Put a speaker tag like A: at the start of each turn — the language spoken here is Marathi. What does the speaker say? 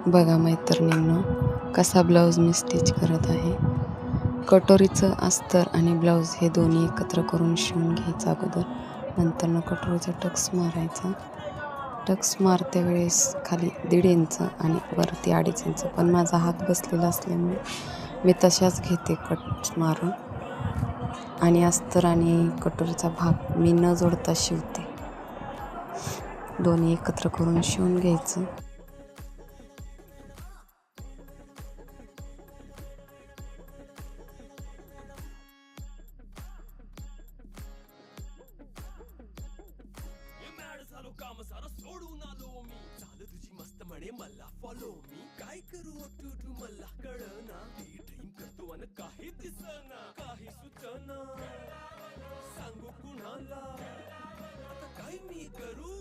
A: बघा मैत्रिणींनो, कसा ब्लाऊज मी स्टिच करत आहे. कटोरीचं अस्तर आणि ब्लाऊज हे दोन्ही एकत्र करून शिवून घ्यायचं अगोदर. नंतर कटोरीचा टक्स मारायचा. टक्स मारते वेळेस खाली 1.5 इंच आणि वरती 2.5 इंच, पण माझा हात बसलेला असल्यामुळे मी तशाच घेते कट मारून. आणि अस्तर आणि कटोरीचा भाग मी न जोडता शिवते. दोन्ही एकत्र करून शिवून घ्यायचं.
B: काम सारा सोडून आलो मी. चाल तुझी मस्त म्हणे मला फॉलो मी. काय करू टू मला कळना. ड्रीम करतो अन काही दिसना. काही सुचना. सांगू कुणाला आता काय मी करू.